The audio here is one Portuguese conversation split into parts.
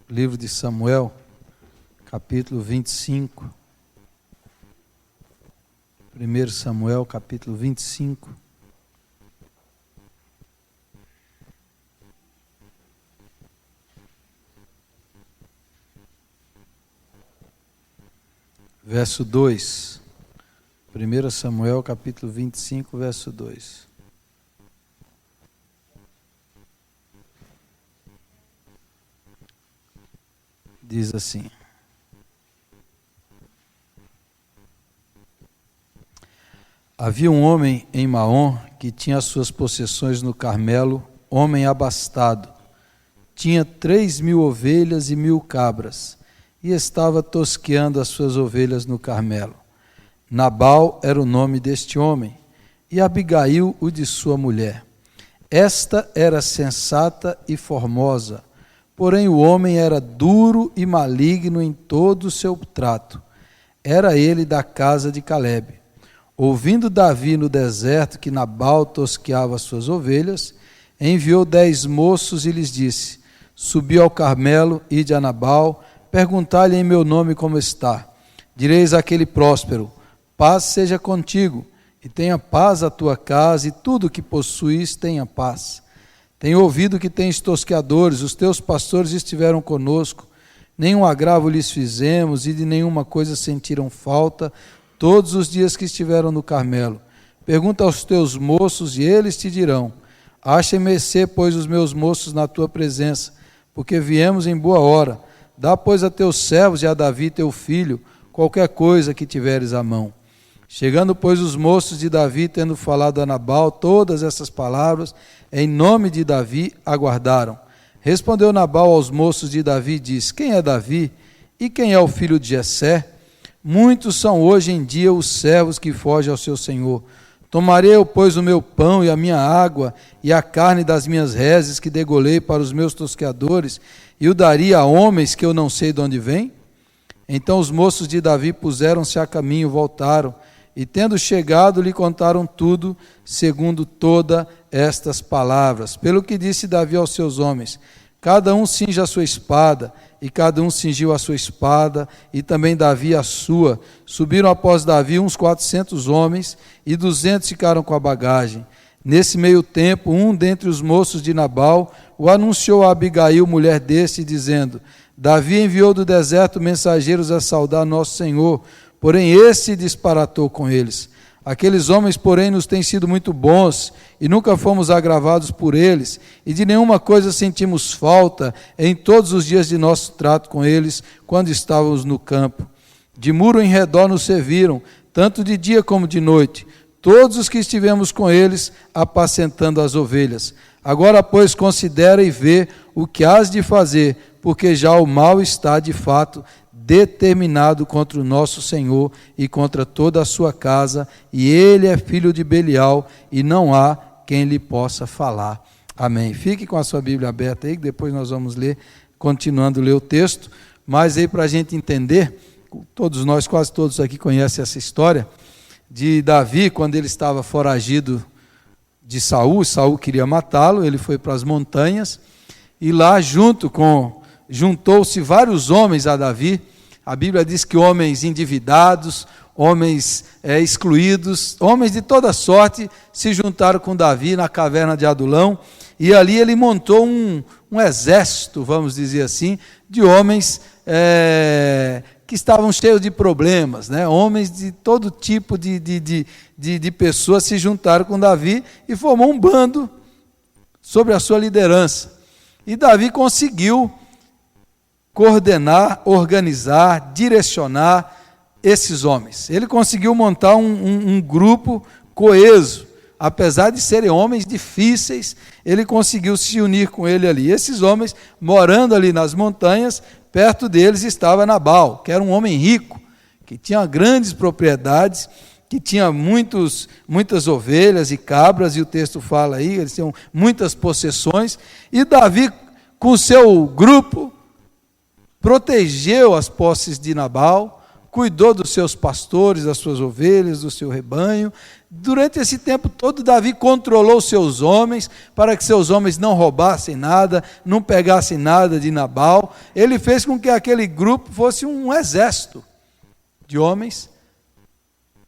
Livro de Samuel, capítulo 25. 1 Samuel, capítulo 25. Verso 2. 1 Samuel, capítulo 25, verso 2. Diz assim: havia um homem em Maom que tinha suas possessões no Carmelo, homem abastado. Tinha 3.000 ovelhas e 1.000 cabras, e estava tosqueando as suas ovelhas no Carmelo. Nabal era o nome deste homem, e Abigail o de sua mulher. Esta era sensata e formosa, porém o homem era duro e maligno em todo o seu trato. Era ele da casa de Calebe. Ouvindo Davi no deserto que Nabal tosqueava as suas ovelhas, enviou 10 moços e lhes disse: subi ao Carmelo, ide a Nabal, perguntai-lhe em meu nome como está. Direis àquele próspero: paz seja contigo, e tenha paz a tua casa, e tudo o que possuis tenha paz. Tenho ouvido que tens tosqueadores, os teus pastores estiveram conosco, nenhum agravo lhes fizemos, e de nenhuma coisa sentiram falta, todos os dias que estiveram no Carmelo. Pergunta aos teus moços, e eles te dirão: achem mercê, pois, os meus moços na tua presença, porque viemos em boa hora. Dá, pois, a teus servos e a Davi teu filho qualquer coisa que tiveres à mão. Chegando, pois, os moços de Davi, tendo falado a Nabal todas essas palavras, em nome de Davi, aguardaram. Respondeu Nabal aos moços de Davi e disse: quem é Davi? E quem é o filho de Jessé? Muitos são hoje em dia os servos que fogem ao seu senhor. Tomarei eu, pois, o meu pão e a minha água e a carne das minhas reses que degolei para os meus tosqueadores e o daria a homens que eu não sei de onde vêm? Então os moços de Davi puseram-se a caminho, voltaram, e tendo chegado, lhe contaram tudo, segundo todas estas palavras. Pelo que disse Davi aos seus homens: cada um cinja a sua espada, e cada um cingiu a sua espada, e também Davi a sua. Subiram após Davi uns 400 homens, e 200 ficaram com a bagagem. Nesse meio tempo, um dentre os moços de Nabal o anunciou a Abigail, mulher deste, dizendo: Davi enviou do deserto mensageiros a saudar nosso Senhor, porém esse disparatou com eles. Aqueles homens, porém, nos têm sido muito bons, e nunca fomos agravados por eles, e de nenhuma coisa sentimos falta em todos os dias de nosso trato com eles, quando estávamos no campo. De muro em redor nos serviram, tanto de dia como de noite, todos os que estivemos com eles, apacentando as ovelhas. Agora, pois, considera e vê o que hás de fazer, porque já o mal está, de fato, determinado contra o nosso Senhor e contra toda a sua casa, e ele é filho de Belial, e não há quem lhe possa falar. Amém. Fique com a sua Bíblia aberta aí, que depois nós vamos ler, continuando a ler o texto, mas aí para a gente entender, todos nós, quase todos aqui conhecem essa história, de Davi, quando ele estava foragido de Saul queria matá-lo, ele foi para as montanhas, e lá juntou-se vários homens a Davi. A Bíblia diz que homens endividados, homens excluídos, homens de toda sorte se juntaram com Davi na caverna de Adulão, e ali ele montou um exército, vamos dizer assim, de homens que estavam cheios de problemas, né? Homens de todo tipo de pessoas se juntaram com Davi e formou um bando sob a sua liderança. E Davi conseguiu coordenar, organizar, direcionar esses homens. Ele conseguiu montar um grupo coeso, apesar de serem homens difíceis, ele conseguiu se unir com ele ali. Esses homens, morando ali nas montanhas, perto deles estava Nabal, que era um homem rico, que tinha grandes propriedades, que tinha muitas ovelhas e cabras, e o texto fala aí, eles tinham muitas possessões, e Davi, com seu grupo, protegeu as posses de Nabal, cuidou dos seus pastores, das suas ovelhas, do seu rebanho. Durante esse tempo todo, Davi controlou seus homens, para que seus homens não roubassem nada, não pegassem nada de Nabal. Ele fez com que aquele grupo fosse um exército de homens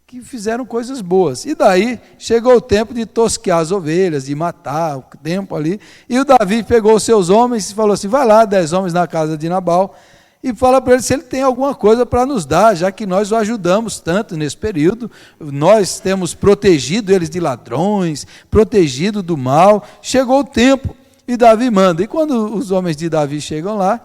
que fizeram coisas boas. E daí chegou o tempo de tosquear as ovelhas, de matar, o tempo ali. E o Davi pegou os seus homens e falou assim: vai lá, 10 homens na casa de Nabal, e fala para ele se ele tem alguma coisa para nos dar, já que nós o ajudamos tanto nesse período. Nós temos protegido eles de ladrões, protegido do mal. Chegou o tempo e Davi manda. E quando os homens de Davi chegam lá,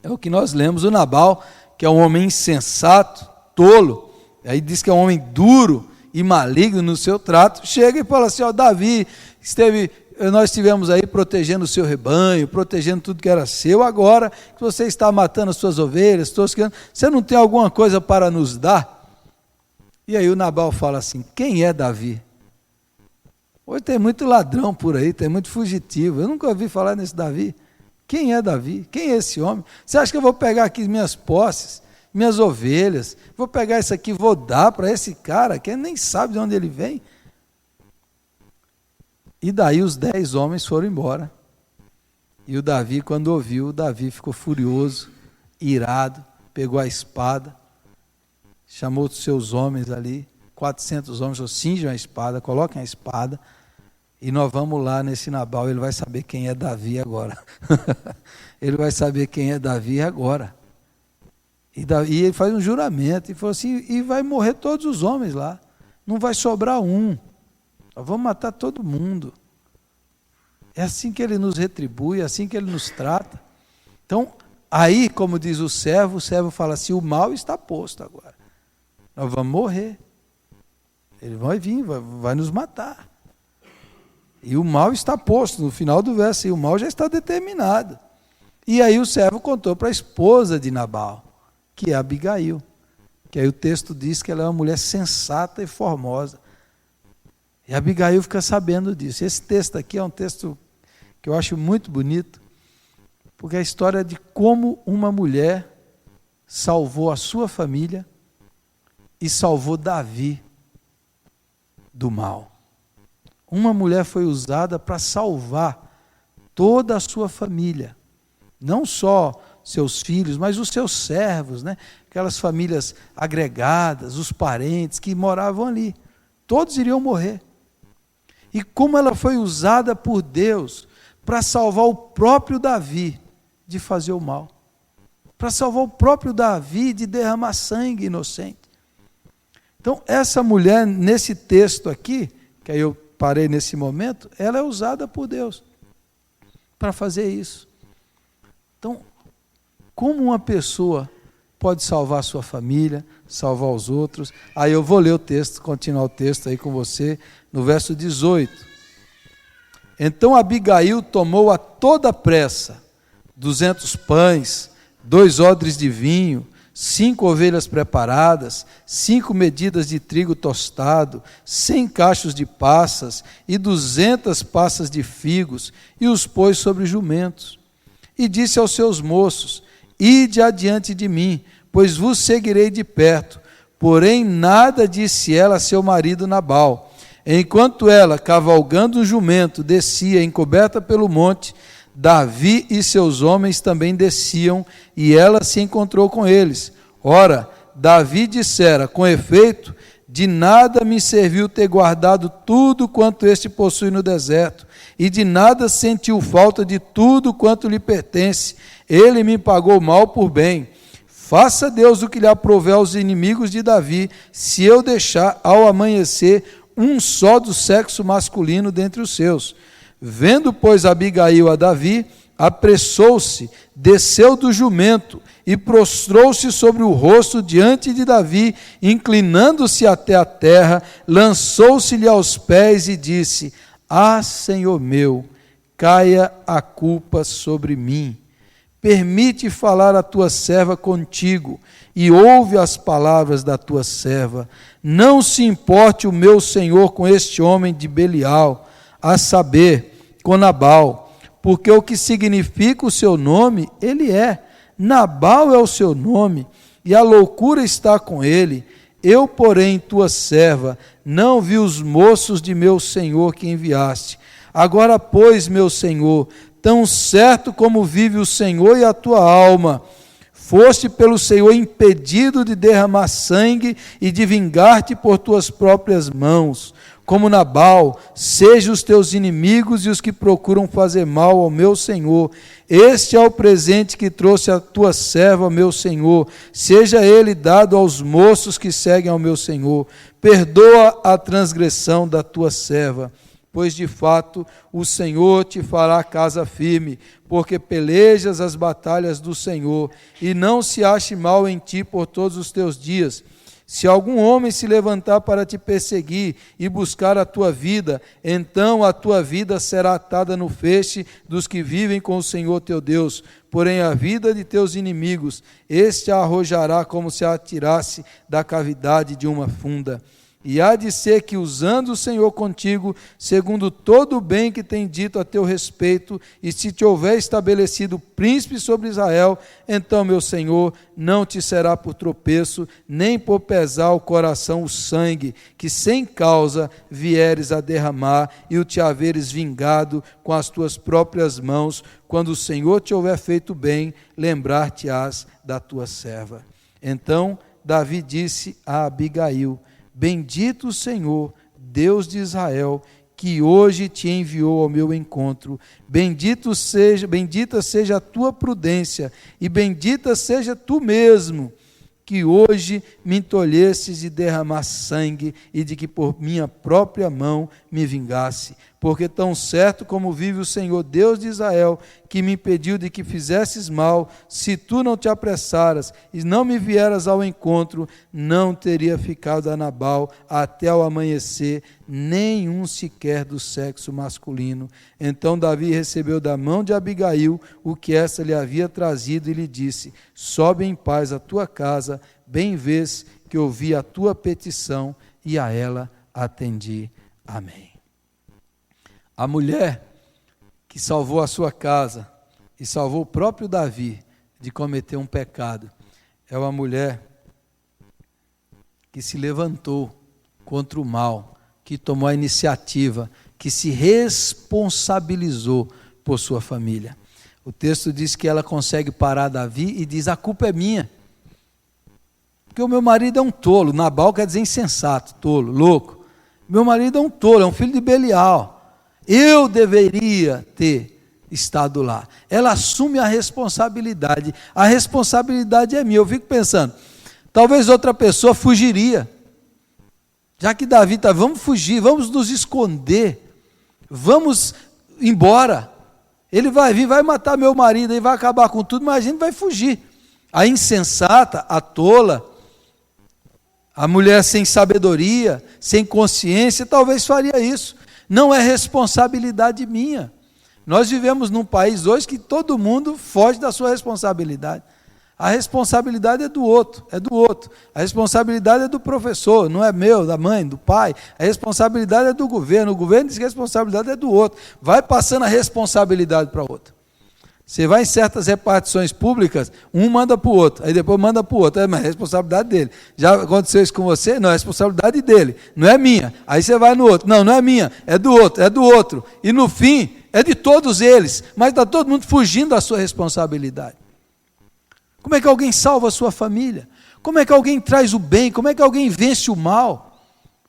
é o que nós lemos: o Nabal, que é um homem insensato, tolo, aí diz que é um homem duro e maligno no seu trato, chega e fala assim: ó, Davi, nós estivemos aí protegendo o seu rebanho, protegendo tudo que era seu, agora que você está matando as suas ovelhas, tosqueando, você não tem alguma coisa para nos dar? E aí o Nabal fala assim: quem é Davi? Hoje tem muito ladrão por aí, tem muito fugitivo, eu nunca ouvi falar nesse Davi. Quem é Davi? Quem é esse homem? Você acha que eu vou pegar aqui minhas posses, minhas ovelhas, vou pegar isso aqui, vou dar para esse cara, que nem sabe de onde ele vem? E daí os 10 homens foram embora. E o Davi, quando ouviu, o Davi ficou furioso, irado, pegou a espada, chamou os seus homens ali, 400 homens, falou: cinjam a espada, coloquem a espada, e nós vamos lá nesse Nabal, ele vai saber quem é Davi agora. Ele vai saber quem é Davi agora. E ele faz um juramento, e falou assim: e vai morrer todos os homens lá, não vai sobrar um. Nós vamos matar todo mundo. É assim que ele nos retribui, é assim que ele nos trata. Então, aí, como diz o servo fala assim: o mal está posto agora. Nós vamos morrer. Ele vai vir, vai nos matar. E o mal está posto, no final do verso, e o mal já está determinado. E aí o servo contou para a esposa de Nabal, que é Abigail, que aí o texto diz que ela é uma mulher sensata e formosa. E Abigail fica sabendo disso. Esse texto aqui é um texto que eu acho muito bonito, porque é a história de como uma mulher salvou a sua família e salvou Davi do mal. Uma mulher foi usada para salvar toda a sua família, não só seus filhos, mas os seus servos, né? Aquelas famílias agregadas, os parentes que moravam ali, todos iriam morrer. E como ela foi usada por Deus para salvar o próprio Davi de fazer o mal, para salvar o próprio Davi de derramar sangue inocente. Então, essa mulher, nesse texto aqui, que aí eu parei nesse momento, ela é usada por Deus para fazer isso. Então, como uma pessoa pode salvar a sua família, salvar os outros? Aí eu vou ler o texto, continuar o texto aí com você, no verso 18. Então Abigail tomou a toda pressa 200 pães, 2 odres de vinho, 5 ovelhas preparadas, 5 medidas de trigo tostado, 100 cachos de passas e 200 passas de figos, e os pôs sobre jumentos. E disse aos seus moços: ide adiante de mim, pois vos seguirei de perto. Porém nada disse ela a seu marido Nabal. Enquanto ela, cavalgando um jumento, descia encoberta pelo monte, Davi e seus homens também desciam, e ela se encontrou com eles. Ora, Davi dissera: com efeito, de nada me serviu ter guardado tudo quanto este possui no deserto, e de nada sentiu falta de tudo quanto lhe pertence. Ele me pagou mal por bem. Faça Deus o que lhe aprouver aos inimigos de Davi, se eu deixar ao amanhecer um só do sexo masculino dentre os seus. Vendo, pois, Abigail a Davi, apressou-se, desceu do jumento e prostrou-se sobre o rosto diante de Davi, inclinando-se até a terra, lançou-se-lhe aos pés e disse: ah, Senhor meu, caia a culpa sobre mim. Permite falar a tua serva contigo, e ouve as palavras da tua serva. Não se importe o meu senhor com este homem de Belial, a saber, com Nabal, porque o que significa o seu nome, ele é. Nabal é o seu nome, e a loucura está com ele. Eu, porém, tua serva, não vi os moços de meu senhor que enviaste. Agora, pois, meu senhor, tão certo como vive o Senhor e a tua alma, foste pelo Senhor impedido de derramar sangue e de vingar-te por tuas próprias mãos. Como Nabal, sejam os teus inimigos e os que procuram fazer mal ao meu senhor. Este é o presente que trouxe a tua serva, meu senhor. Seja ele dado aos moços que seguem ao meu senhor. Perdoa a transgressão da tua serva, pois de fato o Senhor te fará casa firme, porque pelejas as batalhas do Senhor, e não se ache mal em ti por todos os teus dias. Se algum homem se levantar para te perseguir e buscar a tua vida, então a tua vida será atada no feixe dos que vivem com o Senhor teu Deus. Porém a vida de teus inimigos, este a arrojará como se a atirasse da cavidade de uma funda. E há de ser que, usando o Senhor contigo, segundo todo o bem que tem dito a teu respeito, e se te houver estabelecido príncipe sobre Israel, então, meu Senhor, não te será por tropeço, nem por pesar ao coração o sangue, que sem causa vieres a derramar, e o te haveres vingado com as tuas próprias mãos, quando o Senhor te houver feito bem, lembrar-te-ás da tua serva. Então Davi disse a Abigail: bendito o Senhor, Deus de Israel, que hoje te enviou ao meu encontro. Bendita seja a tua prudência, e bendita seja tu mesmo, que hoje me tolhesses de derramar sangue, e de que por minha própria mão me vingasse. Porque tão certo como vive o Senhor Deus de Israel, que me impediu de que fizesses mal, se tu não te apressaras e não me vieras ao encontro, não teria ficado a Nabal até ao amanhecer, nenhum sequer do sexo masculino. Então Davi recebeu da mão de Abigail o que esta lhe havia trazido e lhe disse: sobe em paz à tua casa, bem vês que ouvi a tua petição e a ela atendi. Amém. A mulher que salvou a sua casa e salvou o próprio Davi de cometer um pecado é uma mulher que se levantou contra o mal, que tomou a iniciativa, que se responsabilizou por sua família. O texto diz que ela consegue parar Davi e diz: a culpa é minha, porque o meu marido é um tolo. Nabal quer dizer insensato, tolo, louco. Meu marido é um tolo, é um filho de Belial. Eu deveria ter estado lá. Ela assume a responsabilidade. A responsabilidade é minha. Eu fico pensando, talvez outra pessoa fugiria. Já que Davi está, vamos fugir, vamos nos esconder, vamos embora. Ele vai vir, vai matar meu marido, ele vai acabar com tudo, mas a gente vai fugir. A insensata, a tola, a mulher sem sabedoria, sem consciência, talvez faria isso. Não é responsabilidade minha. Nós vivemos num país hoje que todo mundo foge da sua responsabilidade. A responsabilidade é do outro, A responsabilidade é do professor, não é meu, da mãe, do pai. A responsabilidade é do governo. O governo diz que a responsabilidade é do outro. Vai passando a responsabilidade para o outro. Você vai em certas repartições públicas, um manda para o outro, aí depois manda para o outro, mas é responsabilidade dele. Já aconteceu isso com você? Não, é responsabilidade dele, não é minha. Aí você vai no outro, não é minha, é do outro. E no fim, é de todos eles, mas está todo mundo fugindo da sua responsabilidade. Como é que alguém salva a sua família? Como é que alguém traz o bem? Como é que alguém vence o mal?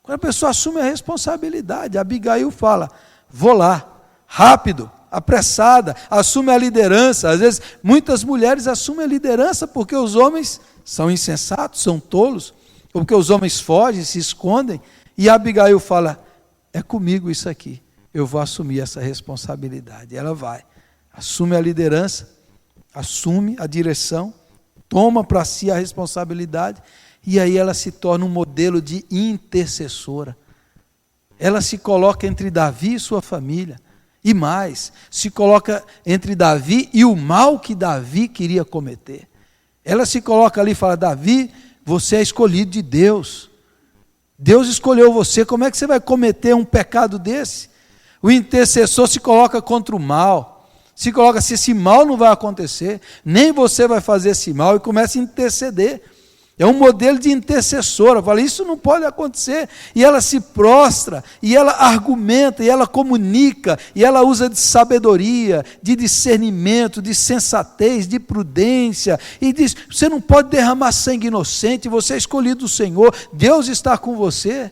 Quando a pessoa assume a responsabilidade. A Abigail fala: vou lá, rápido, apressada, assume a liderança. Às vezes, muitas mulheres assumem a liderança porque os homens são insensatos, são tolos, ou porque os homens fogem, se escondem, e a Abigail fala: é comigo isso aqui, eu vou assumir essa responsabilidade. E ela vai, assume a liderança, assume a direção, toma para si a responsabilidade, e aí ela se torna um modelo de intercessora. Ela se coloca entre Davi e sua família, e mais, se coloca entre Davi e o mal que Davi queria cometer. Ela se coloca ali e fala: Davi, você é escolhido de Deus. Deus escolheu você, como é que você vai cometer um pecado desse? O intercessor se coloca contra o mal, se coloca: se esse mal não vai acontecer, nem você vai fazer esse mal, e começa a interceder. É um modelo de intercessora. Fala, isso não pode acontecer. E ela se prostra, e ela argumenta, e ela comunica, e ela usa de sabedoria, de discernimento, de sensatez, de prudência, e diz, você não pode derramar sangue inocente, você é escolhido do Senhor, Deus está com você.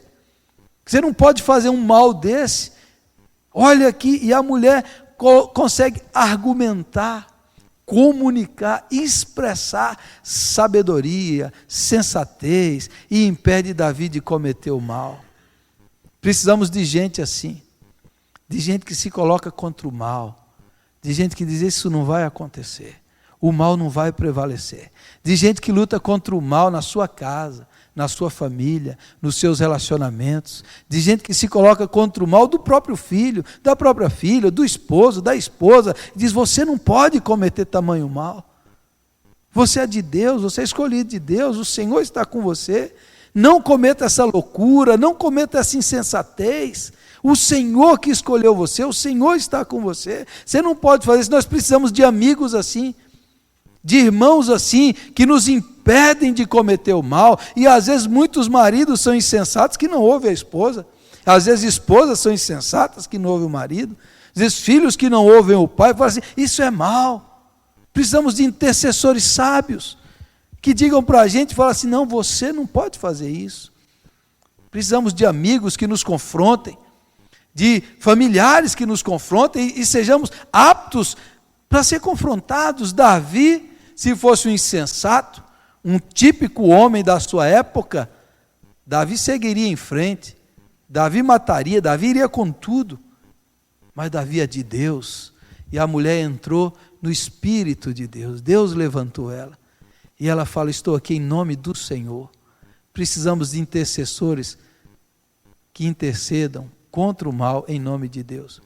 Você não pode fazer um mal desse. Olha aqui, e a mulher consegue argumentar, comunicar, expressar sabedoria, sensatez, e impede Davi de cometer o mal. Precisamos de gente assim, de gente que se coloca contra o mal, de gente que diz, isso não vai acontecer, o mal não vai prevalecer, de gente que luta contra o mal na sua casa, na sua família, nos seus relacionamentos, de gente que se coloca contra o mal do próprio filho, da própria filha, do esposo, da esposa, diz, você não pode cometer tamanho mal, você é de Deus, você é escolhido de Deus, o Senhor está com você, não cometa essa loucura, não cometa essa insensatez, o Senhor que escolheu você, o Senhor está com você, você não pode fazer isso. Nós precisamos de amigos assim, de irmãos assim, que nos impedem de cometer o mal, e às vezes muitos maridos são insensatos que não ouvem a esposa, às vezes esposas são insensatas que não ouvem o marido, às vezes filhos que não ouvem o pai, falam assim, isso é mal, precisamos de intercessores sábios, que digam para a gente, falam assim, não, você não pode fazer isso, precisamos de amigos que nos confrontem, de familiares que nos confrontem, e sejamos aptos para ser confrontados. Davi, se fosse um insensato, um típico homem da sua época, Davi seguiria em frente, Davi mataria, Davi iria com tudo, mas Davi é de Deus, e a mulher entrou no Espírito de Deus, Deus levantou ela, e ela fala, estou aqui em nome do Senhor. Precisamos de intercessores que intercedam contra o mal em nome de Deus.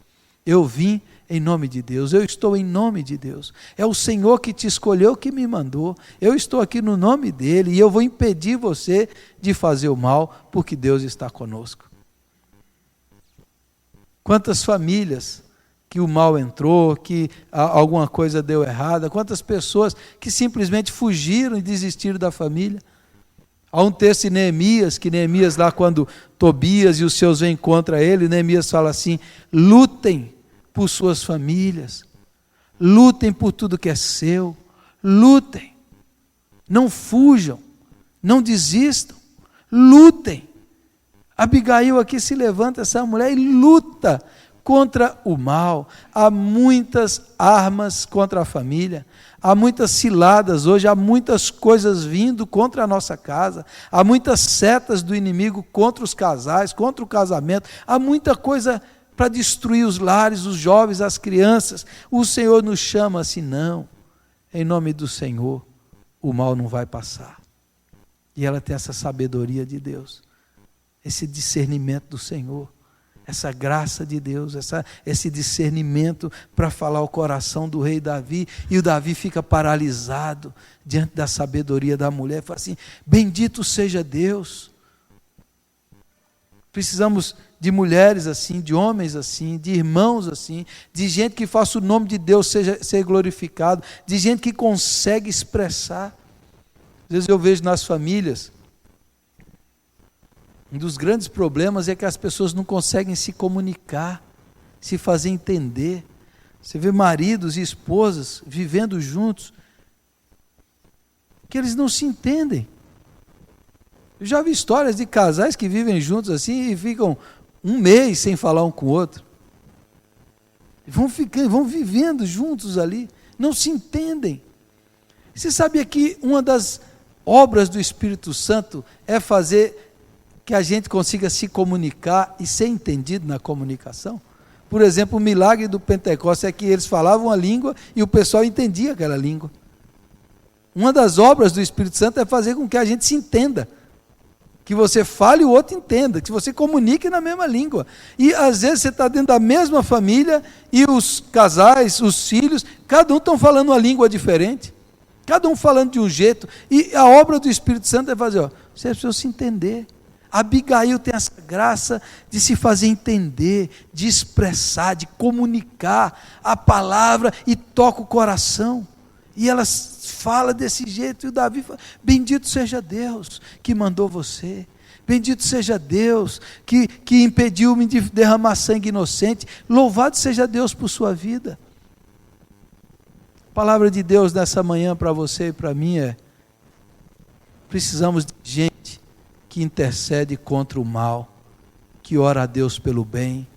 Eu vim em nome de Deus, eu estou em nome de Deus, é o Senhor que te escolheu, que me mandou, eu estou aqui no nome dEle, e eu vou impedir você de fazer o mal, porque Deus está conosco. Quantas famílias que o mal entrou, que alguma coisa deu errada, quantas pessoas que simplesmente fugiram e desistiram da família. Há um texto em Neemias, que Neemias lá quando Tobias e os seus vêm contra ele, Neemias fala assim, lutem por suas famílias, lutem por tudo que é seu, lutem, não fujam, não desistam, lutem. Abigail aqui se levanta, essa mulher, e luta contra o mal. Há muitas armas contra a família, há muitas ciladas hoje, há muitas coisas vindo contra a nossa casa, há muitas setas do inimigo contra os casais, contra o casamento, há muita coisa para destruir os lares, os jovens, as crianças. O Senhor nos chama assim, não, em nome do Senhor, o mal não vai passar. E ela tem essa sabedoria de Deus, esse discernimento do Senhor, essa graça de Deus, esse discernimento para falar o coração do rei Davi, e o Davi fica paralisado diante da sabedoria da mulher, fala assim, bendito seja Deus. Precisamos de mulheres assim, de homens assim, de irmãos assim, de gente que faça o nome de Deus ser glorificado, de gente que consegue expressar. Às vezes eu vejo nas famílias, um dos grandes problemas é que as pessoas não conseguem se comunicar, se fazer entender. Você vê maridos e esposas vivendo juntos, que eles não se entendem. Eu já vi histórias de casais que vivem juntos assim e ficam um mês sem falar um com o outro. Vão vivendo juntos ali, não se entendem. Você sabia que uma das obras do Espírito Santo é fazer que a gente consiga se comunicar e ser entendido na comunicação? Por exemplo, o milagre do Pentecostes é que eles falavam a língua e o pessoal entendia aquela língua. Uma das obras do Espírito Santo é fazer com que a gente se entenda, que você fale e o outro entenda, que você comunique na mesma língua. E às vezes você está dentro da mesma família e os casais, os filhos, cada um estão falando uma língua diferente, cada um falando de um jeito, e a obra do Espírito Santo é fazer, você precisa se entender. Abigail tem essa graça de se fazer entender, de expressar, de comunicar a palavra, e toca o coração. E ela fala desse jeito, e o Davi fala, bendito seja Deus que mandou você, bendito seja Deus que impediu-me de derramar sangue inocente, louvado seja Deus por sua vida. A palavra de Deus nessa manhã para você e para mim é, precisamos de gente que intercede contra o mal, que ora a Deus pelo bem,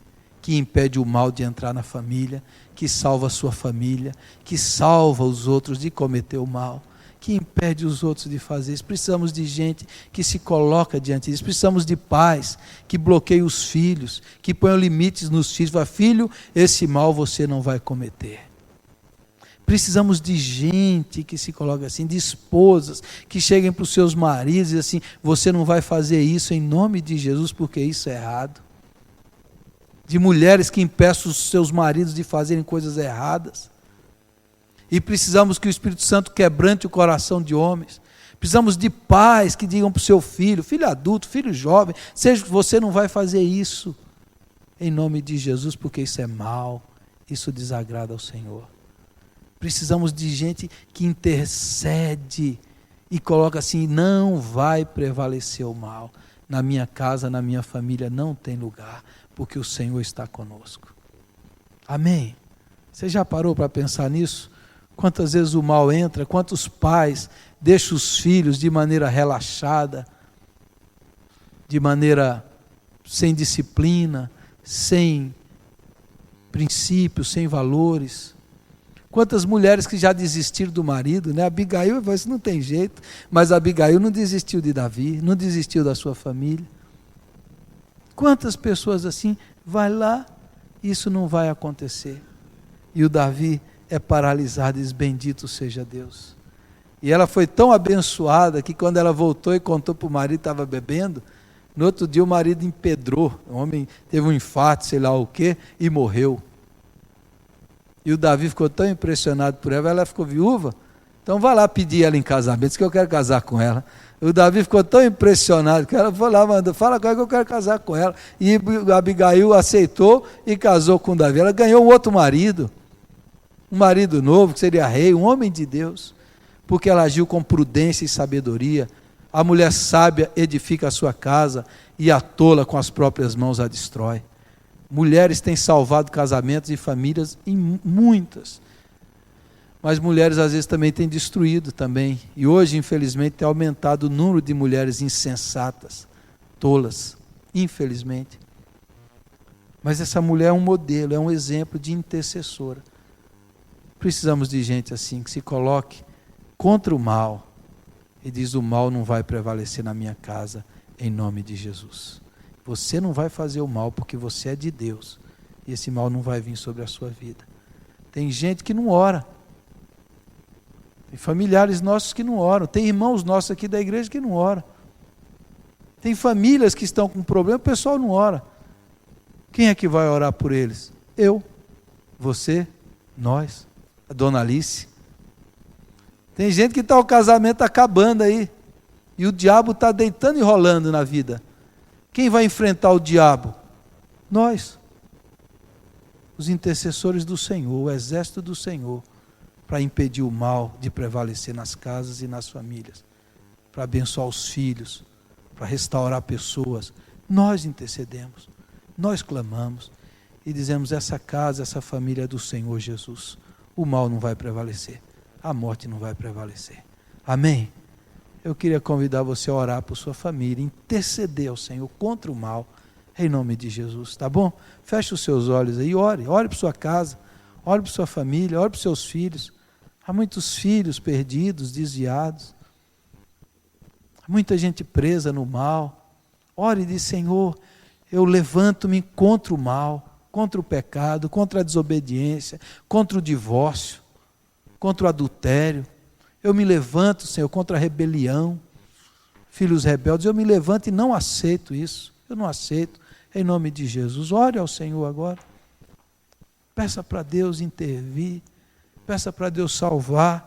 que impede o mal de entrar na família, que salva a sua família, que salva os outros de cometer o mal, que impede os outros de fazer isso. Precisamos de gente que se coloca diante disso. Precisamos de pais que bloqueiam os filhos, que ponham limites nos filhos. Fala, filho, esse mal você não vai cometer. Precisamos de gente que se coloca assim, de esposas que cheguem para os seus maridos e assim, você não vai fazer isso em nome de Jesus, porque isso é errado. De mulheres que impeçam os seus maridos de fazerem coisas erradas. E precisamos que o Espírito Santo quebrante o coração de homens. Precisamos de pais que digam para o seu filho, filho adulto, filho jovem, seja que você não vai fazer isso em nome de Jesus, porque isso é mal, isso desagrada ao Senhor. Precisamos de gente que intercede e coloca assim, não vai prevalecer o mal. Na minha casa, na minha família não tem lugar, porque o Senhor está conosco. Amém? Você já parou para pensar nisso? Quantas vezes o mal entra, quantos pais deixam os filhos de maneira relaxada, de maneira sem disciplina, sem princípios, sem valores. Quantas mulheres que já desistiram do marido, né? Abigail, isso não tem jeito, mas Abigail não desistiu de Davi, não desistiu da sua família. Quantas pessoas assim, vai lá, isso não vai acontecer. E o Davi é paralisado e diz, bendito seja Deus. E ela foi tão abençoada que quando ela voltou e contou para o marido que estava bebendo, no outro dia o marido empedrou, o homem teve um infarto, sei lá o quê, e morreu. E o Davi ficou tão impressionado por ela ficou viúva, então vai lá pedir ela em casamento, diz que eu quero casar com ela. O Davi ficou tão impressionado que ela foi lá, mandou, fala com ela que eu quero casar com ela. E Abigail aceitou e casou com Davi. Ela ganhou um outro marido, um marido novo, que seria rei, um homem de Deus, porque ela agiu com prudência e sabedoria. A mulher sábia edifica a sua casa e a tola com as próprias mãos a destrói. Mulheres têm salvado casamentos e famílias em muitas. Mas mulheres às vezes também têm destruído também. E hoje, infelizmente, tem aumentado o número de mulheres insensatas, tolas, infelizmente. Mas essa mulher é um modelo, é um exemplo de intercessora. Precisamos de gente assim, que se coloque contra o mal e diz, o mal não vai prevalecer na minha casa, em nome de Jesus. Você não vai fazer o mal porque você é de Deus. E esse mal não vai vir sobre a sua vida. Tem gente que não ora. Tem familiares nossos que não oram. Tem irmãos nossos aqui da igreja que não oram. Tem famílias que estão com problema, o pessoal não ora. Quem é que vai orar por eles? Eu, você, nós, a dona Alice. Tem gente que está o casamento acabando aí. E o diabo está deitando e rolando na vida. Quem vai enfrentar o diabo? Nós. Os intercessores do Senhor, o exército do Senhor, para impedir o mal de prevalecer nas casas e nas famílias, para abençoar os filhos, para restaurar pessoas. Nós intercedemos, nós clamamos e dizemos, essa casa, essa família é do Senhor Jesus. O mal não vai prevalecer, a morte não vai prevalecer. Amém? Eu queria convidar você a orar por sua família, interceder ao Senhor contra o mal, em nome de Jesus, tá bom? Feche os seus olhos aí, ore por sua casa, ore por sua família, ore por seus filhos. Há muitos filhos perdidos, desviados, há muita gente presa no mal. Ore e diz, Senhor, eu levanto-me contra o mal, contra o pecado, contra a desobediência, contra o divórcio, contra o adultério. Eu me levanto, Senhor, contra a rebelião, filhos rebeldes, eu me levanto e não aceito isso, eu não aceito, em nome de Jesus. Ore ao Senhor agora, peça para Deus intervir, peça para Deus salvar,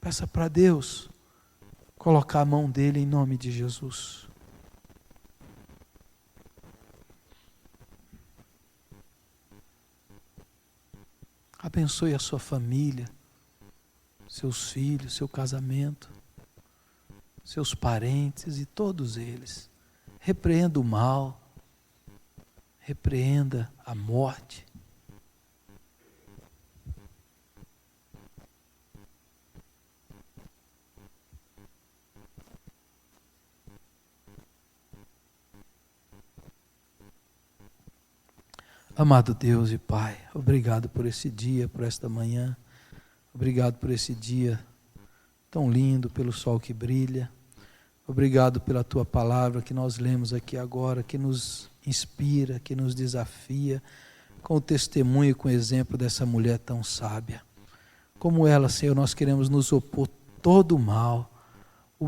peça para Deus colocar a mão dele em nome de Jesus. Abençoe a sua família, seus filhos, seu casamento, seus parentes e todos eles. Repreenda o mal, repreenda a morte. Amado Deus e Pai, obrigado por esse dia, por esta manhã. Obrigado por esse dia tão lindo, pelo sol que brilha. Obrigado pela Tua palavra que nós lemos aqui agora, que nos inspira, que nos desafia, com o testemunho e com o exemplo dessa mulher tão sábia. Como ela, Senhor, nós queremos nos opor todo o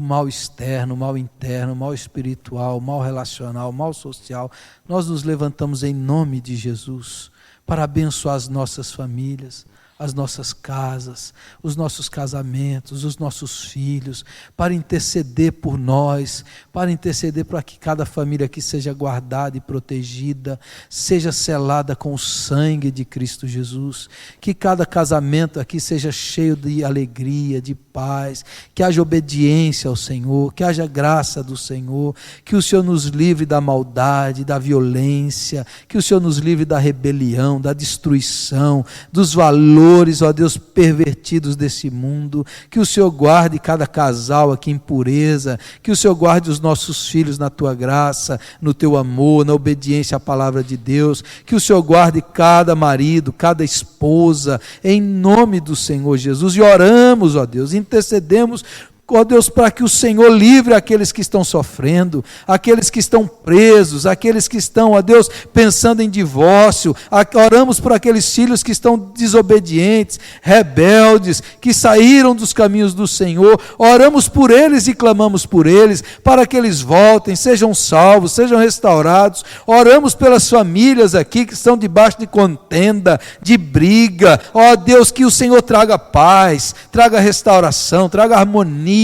mal externo, o mal interno, o mal espiritual, o mal relacional, o mal social. Nós nos levantamos em nome de Jesus para abençoar as nossas famílias, as nossas casas, os nossos casamentos, os nossos filhos, para interceder por nós, para interceder para que cada família aqui seja guardada e protegida, seja selada com o sangue de Cristo Jesus, que cada casamento aqui seja cheio de alegria, de paz, que haja obediência ao Senhor, que haja graça do Senhor, que o Senhor nos livre da maldade, da violência, que o Senhor nos livre da rebelião, da destruição, dos valores, ó Deus, pervertidos desse mundo, que o Senhor guarde cada casal aqui em pureza, que o Senhor guarde os nossos filhos na Tua graça, no Teu amor, na obediência à palavra de Deus, que o Senhor guarde cada marido, cada esposa, em nome do Senhor Jesus, e oramos, ó Deus, intercedemos, ó Deus, para que o Senhor livre aqueles que estão sofrendo, aqueles que estão presos, aqueles que estão, ó Deus, pensando em divórcio. Oramos por aqueles filhos que estão desobedientes, rebeldes, que saíram dos caminhos do Senhor. Oramos por eles e clamamos por eles, para que eles voltem, sejam salvos, sejam restaurados. Oramos pelas famílias aqui que estão debaixo de contenda, de briga. Ó Deus, que o Senhor traga paz, traga restauração, traga harmonia,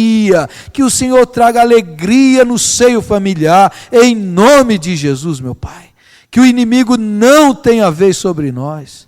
que o Senhor traga alegria no seio familiar, em nome de Jesus, meu Pai. Que o inimigo não tenha vez sobre nós,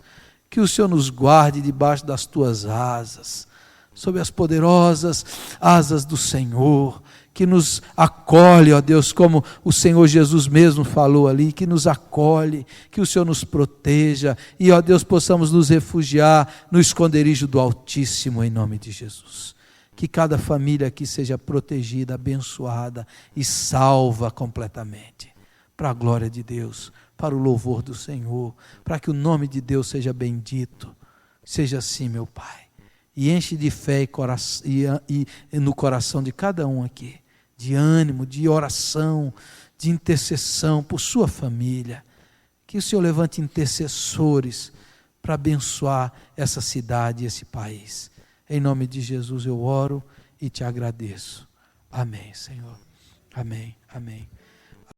que o Senhor nos guarde debaixo das Tuas asas, sob as poderosas asas do Senhor, que nos acolhe, ó Deus, como o Senhor Jesus mesmo falou ali, que nos acolhe, que o Senhor nos proteja, e ó Deus, possamos nos refugiar no esconderijo do Altíssimo, em nome de Jesus. Que cada família aqui seja protegida, abençoada e salva completamente, para a glória de Deus, para o louvor do Senhor, para que o nome de Deus seja bendito. Seja assim, meu Pai, e enche de fé e no coração de cada um aqui, de ânimo, de oração, de intercessão por sua família. Que o Senhor levante intercessores para abençoar essa cidade e esse país. Em nome de Jesus eu oro e te agradeço. Amém, Senhor. Amém, amém.